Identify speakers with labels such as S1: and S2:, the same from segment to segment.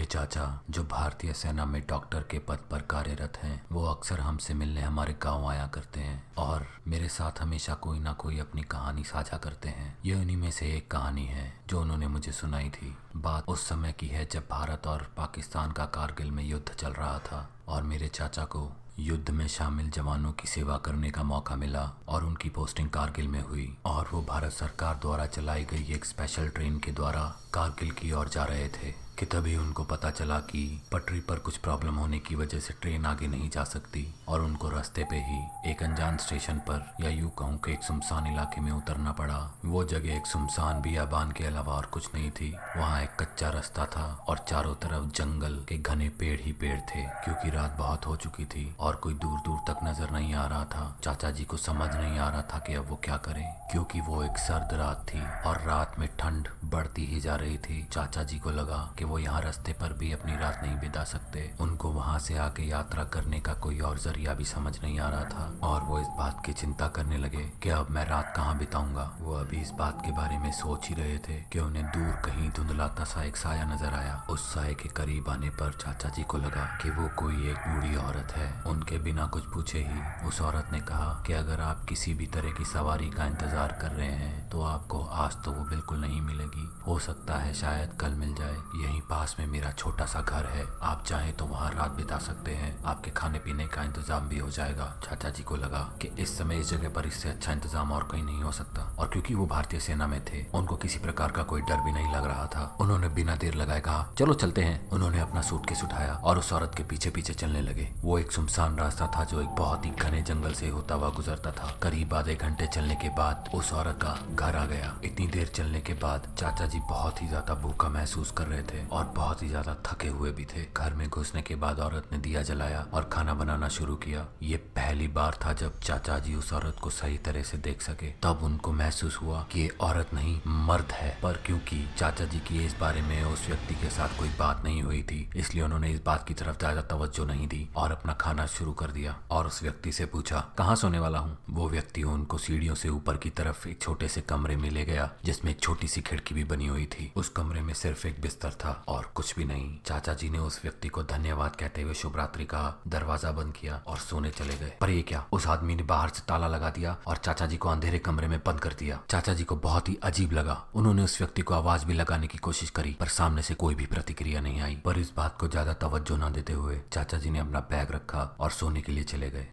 S1: चाचा जो भारतीय सेना में डॉक्टर के पद पर कार्यरत हैं, वो अक्सर हमसे मिलने हमारे गांव आया करते हैं और मेरे साथ हमेशा कोई ना कोई अपनी कहानी साझा करते हैं। ये उन्हीं में से एक कहानी है जो उन्होंने मुझे सुनाई थी। बात उस समय की है जब भारत और पाकिस्तान का कारगिल में युद्ध चल रहा था और मेरे चाचा को युद्ध में शामिल जवानों की सेवा करने का मौका मिला और उनकी पोस्टिंग कारगिल में हुई और वो भारत सरकार द्वारा चलाई गई एक स्पेशल ट्रेन के द्वारा कारगिल की ओर जा रहे थे कि तभी उनको पता चला कि पटरी पर कुछ प्रॉब्लम होने की वजह से ट्रेन आगे नहीं जा सकती और उनको रास्ते पे ही एक अनजान स्टेशन पर या यूं कहूँ कि एक सुनसान इलाके में उतरना पड़ा। वो जगह एक सुनसान बियाबान के अलावा और कुछ नहीं थी। वहाँ एक कच्चा रास्ता था और चारों तरफ जंगल के घने पेड़ ही पेड़ थे क्योंकि रात बहुत हो चुकी थी और कोई दूर दूर तक नजर नहीं आ रहा था। चाचा जी को समझ नहीं आ रहा था कि अब वो क्या करें क्योंकि वो एक सर्द रात थी और रात में ठंड बढ़ती ही जा रही थी। चाचा जी को लगा कि वो यहाँ रास्ते पर भी अपनी रात नहीं बिता सकते। उनको वहाँ से आगे यात्रा करने का कोई और जरिया भी समझ नहीं आ रहा था और वो इस बात की चिंता करने लगे कि अब मैं रात कहाँ बिताऊंगा। वो अभी इस बात के बारे में सोच ही रहे थे कि उन्हें दूर कहीं धुंधलाता सा एक साया नजर आया। उस साये के करीब आने पर चाचा जी को लगा कि वो कोई एक बूढ़ी औरत है। उनके बिना कुछ पूछे ही उस औरत ने कहा कि अगर आप किसी भी तरह की सवारी का इंतजार कर रहे हैं तो आपको आज तो वो बिल्कुल नहीं मिलेगी। हो सकता है शायद कल मिल जाए। यहीं पास में मेरा छोटा सा घर है, आप चाहें तो वहाँ रात बिता सकते हैं। आपके खाने पीने का इंतजाम भी हो जाएगा। चाचा जी को लगा कि इस समय इस जगह पर इससे अच्छा इंतजाम और कहीं नहीं हो सकता और क्योंकि वो भारतीय सेना में थे उनको किसी प्रकार का कोई डर भी नहीं लग रहा था। उन्होंने बिना देर लगाए कहा चलो चलते हैं। उन्होंने अपना सूटकेस उठाया और उस औरत के पीछे पीछे चलने लगे। वो एक सुनसान रास्ता था जो एक बहुत ही घने जंगल से होता हुआ गुजरता था। करीब आधे घंटे चलने के बाद उस औरत का घर आ गया। इतनी देर चलने के बाद चाचा जी बहुत ही ज्यादा भूखा महसूस कर रहे थे और बहुत ही ज्यादा थके हुए भी थे। घर में घुसने के बाद औरत ने दिया जलाया और खाना बनाना शुरू किया। ये पहली बार था जब चाचा जी उस औरत को सही तरह से देख सके। तब उनको महसूस हुआ कि ये औरत नहीं मर्द है, पर क्योंकि चाचा जी की इस बारे में उस व्यक्ति के साथ कोई बात नहीं हुई थी इसलिए उन्होंने इस बात की तरफ ज्यादा तवज्जो नहीं दी और अपना खाना शुरू कर दिया और उस व्यक्ति से पूछा कहाँ सोने वाला हूँ। वो व्यक्ति उनको सीढ़ियों से ऊपर की तरफ एक छोटे से कमरे में ले गया जिसमें एक छोटी सी खिड़की भी बनी हुई थी। उस कमरे में सिर्फ एक बिस्तर था और कुछ भी नहीं। चाचा जी ने उस व्यक्ति को धन्यवाद कहते हुए शुभ रात्रि कहा, दरवाजा बंद किया और सोने चले गए। पर ये क्या, उस आदमी ने बाहर से ताला लगा दिया और चाचा जी को अंधेरे कमरे में बंद कर दिया। चाचा जी को बहुत ही अजीब लगा। उन्होंने उस व्यक्ति को आवाज भी लगाने की कोशिश करी पर सामने से कोई भी प्रतिक्रिया नहीं आई। पर इस बात को ज्यादा तवज्जो न देते हुए चाचा जी ने अपना बैग रखा और सोने के लिए चले गए।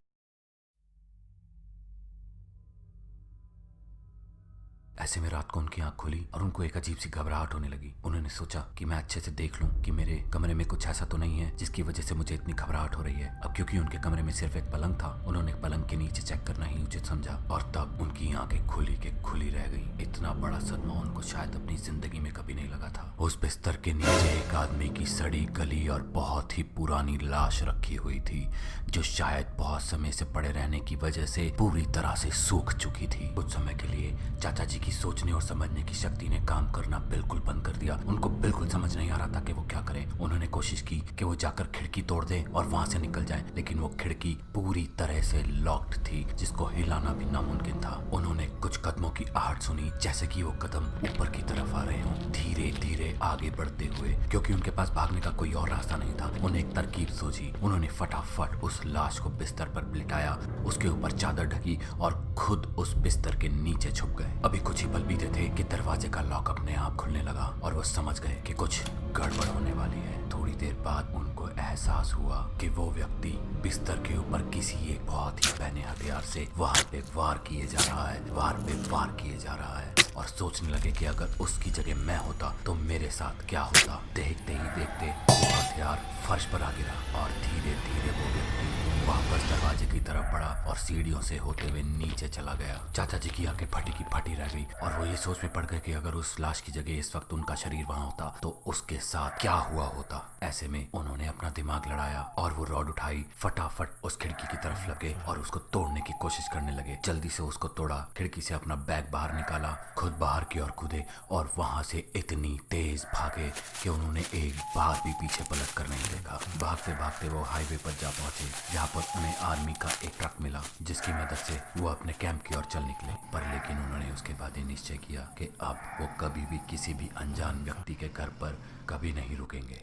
S1: ऐसे में रात को उनकी आंख खुली और उनको एक अजीब सी घबराहट होने लगी। उन्होंने सोचा कि मैं अच्छे से देख लूं कि मेरे कमरे में कुछ ऐसा तो नहीं है जिसकी वजह से मुझे इतनी घबराहट हो रही है। अब क्योंकि उनके कमरे में सिर्फ एक पलंग था उन्होंने पलंग के नीचे चेक करना ही उचित समझा और तब उनकी आंखें खुली के खुली रह गई। इतना बड़ा सदमा उनको शायद अपनी जिंदगी में कभी नहीं लगा था। उस बिस्तर के नीचे एक आदमी की सड़ी गली और बहुत ही पुरानी लाश रखी हुई थी जो शायद बहुत समय से पड़े रहने की वजह से पूरी तरह से सूख चुकी थी। कुछ समय के लिए चाचा जी की सोचने और समझने की शक्ति ने काम करना बिल्कुल बंद कर दिया। उनको बिल्कुल समझ नहीं आ रहा था कि वो क्या करें। उन्होंने कोशिश की कि वो जाकर खिड़की तोड़ दे और वहां से निकल जाएं, लेकिन वो खिड़की पूरी तरह से लॉक्ड थी जिसको हिलाना भी नामुमकिन था। उन्होंने कुछ कदमों की आहट सुनी जैसे कि वो कदम ऊपर की तरफ आ रहे हों, धीरे धीरे आगे बढ़ते हुए। क्योंकि उनके पास भागने का कोई और रास्ता नहीं था उन्हें एक तरकीब सूझी। उन्होंने फटाफट उस लाश को बिस्तर पर लिटाया, उसके ऊपर चादर ढकी और खुद उस बिस्तर के नीचे छुप गए। अभी कुछ ही पल बीते थे कि दरवाजे का लॉक अपने आप खुलने लगा और वो समझ गए कि कुछ गड़बड़ होने वाली है। थोड़ी देर बाद उनको एहसास हुआ कि वो व्यक्ति बिस्तर के ऊपर किसी एक बहुत ही पैने हथियार से वार पे वार किए जा रहा है, वार पे वार किए जा रहा है और सोचने लगे कि अगर उसकी जगह मैं होता तो मेरे साथ क्या होता। देखते ही देखते वो हथियार फर्श पर आ गिरा और धीरे धीरे वो व्यक्ति वापस दरवाजे की तरफ बढ़ा और सीढ़ियों से होते हुए नीचे चला गया। चाचा जी की आंखें फटी की फटी रह गई और वो ये सोच में पड़ गए कि अगर उस लाश की जगह इस वक्त उनका शरीर वहां होता तो उसके साथ क्या हुआ होता। ऐसे में उन्होंने अपना दिमाग लड़ाया और वो रॉड उठाई, फटाफट उस खिड़की की तरफ लगे और उसको तोड़ने की कोशिश करने लगे। जल्दी से उसको तोड़ा, खिड़की से अपना बैग बाहर निकाला, खुद बाहर की ओर कूदे और वहां से इतनी तेज भागे कि उन्होंने एक बार भी पीछे पलट कर नहीं देखा। भागते भागते वो हाईवे पर जा पहुंचे जहाँ पर उन्हें आर्मी का एक ट्रक मिला जिसकी मदद से वो अपने कैंप की ओर चल निकले। पर लेकिन उन्होंने उसके बाद ये निश्चय किया कि अब वो कभी भी किसी भी अनजान व्यक्ति के घर पर कभी नहीं रुकेंगे।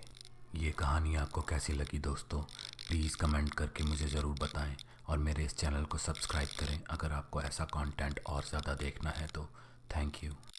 S1: ये कहानी आपको कैसी लगी दोस्तों, प्लीज़ कमेंट करके मुझे ज़रूर बताएं और मेरे इस चैनल को सब्सक्राइब करें अगर आपको ऐसा कंटेंट और ज़्यादा देखना है तो। Thank you.